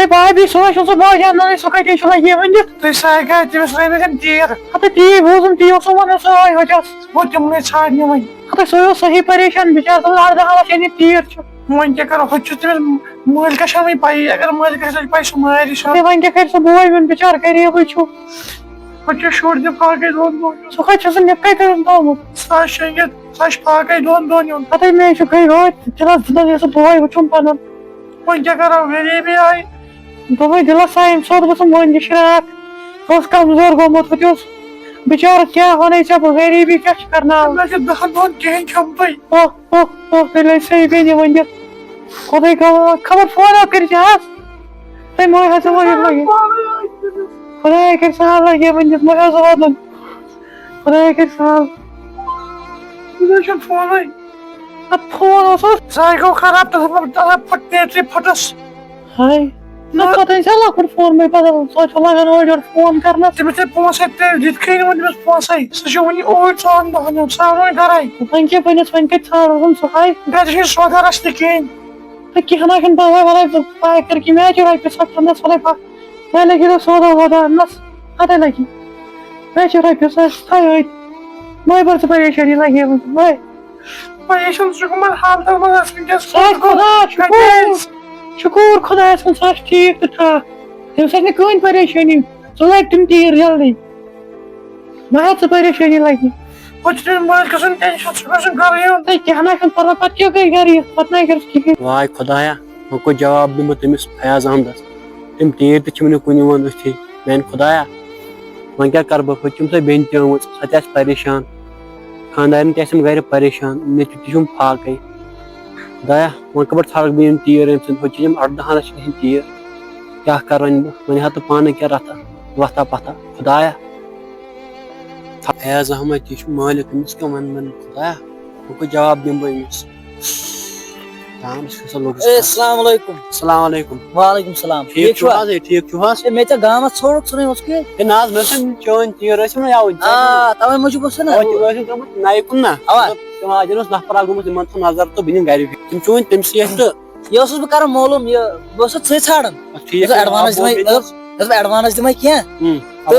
bye بھی سوچ سو bye جان سو کتے چھ لگی ونت تُہۍ ساے گا تٔمِس رٲوِتھ تیٖر ہتے تی بوزم تی اوس ونان ساے وجس گوٚو تِمنٕے ژھانڈنہِ وۄنۍ ہتے سو صحیح پریشان بچار تو اردہ لچھ تیٖر چھ وۄنۍ کیٛاہ کرو ہُتہِ چھُ تٔمِس مٲلکس چھےٚ وۄنۍ پَیی اگر مٲلکس لٔج پَے سُہ مارِ سۄ وۄنۍ کیٛاہ کر سُہ بوے وۄنۍ بچار غریبٕے چھُ ہُتہِ چھُ شُر تہِ فاقے دۄن دۄہن سُہ کتہِ چھُ سُہ نِکے کٔرِتھ تھومُت سُہ آسہِ شٔنگِتھ سُہ آسہِ فاقے دۄن دۄہن یُن ہتے مےٚ چھُ گٔے وٲتۍ دِلس دِلس سُہ بوے وٕچھُن پنُن وۄنۍ کیٛاہ کرو غریٖبی آیہِ دوٚپمَے دِلس آے اَمہِ ساتہٕ گوٚژھُم وۄنۍ شراکھ اوس کمزور گوٚمُت ہُتہِ اوس بچارٕ کیٛاہ وَنَے ژےٚ بہٕ غریٖبی کیٛاہ چھِ کرناوان مےٚ چھُ 10 دۄہن کِہیٖنۍ کھیوٚمتُے تیٚلہِ ٲسۍ صحیح بیٚنہِ ؤنِتھ خۄداے خبر فونا کٔرِتھ حظ تٔمۍ مٔہ حظ ؤنِتھ لگہِ خۄداے کٔرِ سہل لگہِ ؤنِتھ مٔہ حظ واتُن خۄداے کٔرِ سہل مےٚ چھُنہٕ فونٕے اتھ فون اوسُس ساے گوٚو خراب تتھ پھٹ بیٹری پھٹٕس ہاے نہ پتہٕ ژےٚ لۄکُٹ فون مےٚ پتہٕ سۄ چھِ لگان اورٕ یورٕ فون کرنس تٔمِس ژےٚ پونٛسے ترٛٲوِتھ دِتکھٕے نہٕ وۄنۍ تٔمِس پونٛسے سُہ چھُ وُنہِ اوٗرۍ 4 دۄہن ہُنٛد سُہ آو وۄنۍ گرے وۄنۍ کیٛاہ بٔنِس وۄنۍ کتہِ ژھانڈہون سُہ ہاے گرِ چھُنہٕ سودا رَژھ تہِ کِہیٖنۍ تہٕ کینٛہہ نہ چھُنہٕ پرواے وَلے پاے کٔرِکھ مےٚ چھِ رۄپیہِ 100 اَنس وَلے مےٚ لگی نہٕ سودا وودا اَننس کَتہِ لگی مےٚ چھِ رۄپیہِ 100 تھٲے مٔہ بَر ژٕ پریشٲنی لگے مٔہ پریشان چھُ گوٚمُت حالتن منٛز وٕنکیٚس خۄدا شُکوٗر خۄدایَس کُن سُہ آسہِ ٹھیٖک تہٕ ٹھاک تٔمِس آسہِ نہٕ کٕہٕنۍ پریشٲنی ژٕ لَگہِ تِم تیٖر جلدی مہ ہےٚ ژٕ پریشٲنی لگی پَتہٕ چھُ تٔمِس مٲلکہٕ سُنٛد ٹینشن سُہ گژھُن گرٕ یُن تہٕ کیٚنٛہہ نہ چھُنہٕ پرواے پتہٕ کیٛاہ گٔے گرِ یِتھ پتہٕ نَے کٔرِس کِہیٖنۍ واے خۄدایا وۄنۍ کوٚت جواب دِمہٕ بہٕ تٔمِس فیاض احمدس تِم تیٖر تہِ چھِم نہٕ کُنہِ یِوان أتھی میانہِ خۄدایا وۄنۍ کیٛاہ کرٕ بہٕ ہُتہِ چھُم سۄ بیٚنہِ تہِ آمٕژ سۄ تہِ آسہِ پریشان خانٛدارٮ۪ن تہِ آسٮ۪م گرِ پریشان نیٚچوٗ تہِ چھُم فاقے خۄدایا وۄنۍ کَپٲرۍ ژھانڈکھ بہٕ یِم تیٖر أمۍ سٕنٛدۍ ہُتہِ چھِ یِم 18 لَچھ ہِنٛدۍ تیٖر کیٛاہ کرٕ وۄنۍ بہٕ وۄنۍ ہا تہٕ پانہٕ کیٛاہ رَتھا وَتھا پَتھا خۄدایا فیاض احمد یہِ چھُ مٲلِک أمِس کیٛاہ وَنہٕ بہٕ خۄدایا وۄنۍ کوٚت جواب دِمہٕ بہٕ أمِس السلام علیکم السلام علیکم وعلیکم السلام ٹھیٖک چھُو حظ ٹھیٖک چھُو حظ مےٚ ژےٚ گامس ژھوڑُکھ ژھٕنٕے اوس کہِ ہے نہ حظ مےٚ ٲسۍ چٲنۍ تیٖر ٲسِم نا یَوٕ تَوے موٗجوٗب اوس نا ٲسِم ترٛٲومٕژ نَیہِ کُن نا تِم اَتٮ۪ن اوس نفر اکھ گوٚمُت یِمن تھوٚو نظر تہٕ بہٕ نِمہٕ گرِ تِم چھِ وۄنۍ تٔمسٕے اَتھِ تہٕ یہِ اوسُس بہٕ کران معلوٗم یہِ بہٕ اوسُس ژٕے ژھانڈان ٹھیٖک ایڈوانس دِمے کینٛہہ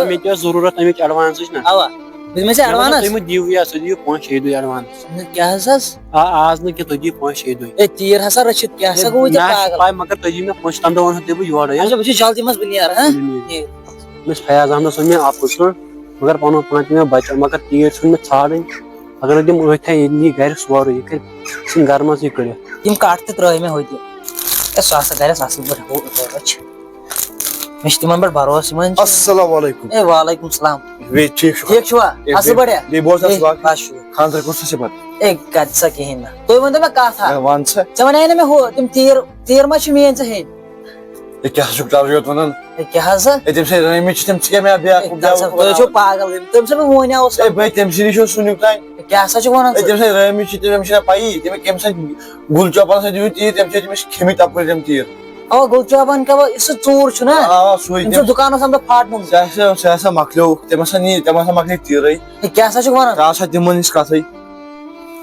مےٚ تہِ ٲس ضروٗرت اَمِچ ایڈوانسٕچ نا اَوا دِمے ژےٚ ایڈوانس تُہۍ مہٕ دِیِو یہِ سُہ دِیِو 5-6 دۄہ ایڈوانس کیٛاہ حظ آز نہٕ کینٛہہ تُہۍ دِیِو 5-6 دۄہ اے تیٖر ہسا رٔچھِتھ کیٛاہ ہسا گوٚو پاے مگر تُہۍ دِیِو مےٚ پونٛسہٕ تَمہِ دۄہ وَنہو تۄہہِ بہٕ یورے بہٕ چھُس جلدی منٛز بہٕ نیرٕ أمِس فیاض احمدس ووٚن مےٚ اَپُز ژٕ مگر پَنُن پان تہِ مےٚ بچو مگر تیٖر ژھٕنۍ مےٚ ژھانڈٕنۍ اگر نہٕ تِم أتھۍ تھایہِ یہِ نی گرِ سورُے یہِ کرِ ژھٕنۍ گرٕ منٛزٕے کٔڑِتھ تِم کَٹھ تہِ ترٛٲے مےٚ ہُتہِ سُہ ہسا کرٮ۪س اَصٕل پٲٹھۍ رٔچھ مےٚ چھُ تِمن پٮ۪ٹھ بروسہٕ یِوان السلام علیکم اے وعلیکم السلام ٹھیٖک ٹھیٖک چھُوا اَصٕل پٲٹھۍ بیٚیہِ بوز حظ بس شُکُر خانٛدر کُس چھِ پتہٕ اے کَتہِ سا کِہیٖنۍ نہٕ تُہۍ ؤنۍتو مےٚ کَتھ اکھ وَن سا ژےٚ وَنے نہ مےٚ ہُہ تِم تیٖر ما چھِ میٲنۍ ژےٚ ہیٚنۍ ہے کیٛاہ چھُکھ ٹَوجہِ یوت وَنان ہے کیٛاہ حظ ہے تٔمۍ سٕنٛدۍ رٲمٕتۍ چھِ تِم ژٕ کیٛاہ مےٚ تُہۍ چھِو پاگل گٔمٕتۍ تٔمۍ سۭتۍ بہٕ وَنیٛاوُس ہے بٔے تٔمۍ سٕے نِش اوس سُنیُک تانۍ کیٛاہ سا چھُکھ وَنان ہے تٔمۍ سٕنٛدۍ رٲمٕتۍ چھِ تٔمِس چھِنہ پَیی تٔمۍ کَمہِ سۭتۍ گُل چوپن سۭتۍ دِیِو تیٖر تَمہِ سۭتۍ تٔمِس کھیٚمٕتۍ تَپٲرۍ تِم تیٖر اَوا گُل چوپن کیٛاہ سُہ ژوٗر چھُ نا سُے تٔمۍ سُنٛد دُکان اوس اَمہِ دۄہ پھاٹنومُت سُہ ہسا مۄکلیوُکھ تٔمۍ ہسا مۄکلے تیٖرٕے ہے کیٛاہ سا چھُکھ وَنان ژٕ آو سا تِمن نِش کَتھٕے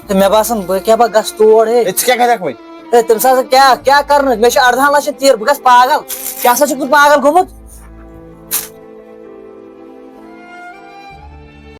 تہٕ مےٚ باسان بہٕ کیٛاہ بہٕ گژھٕ تور ہے ژٕ کیٛاہ کَرکھ وۄنۍ ہے تٔمِس ہسا کیٛاہ کَرنہٕ مےٚ چھِ 18 لَچھ تیٖر بہٕ گژھٕ پاگل کیٛاہ سا چھُکھ ژٕ پاگل گوٚمُت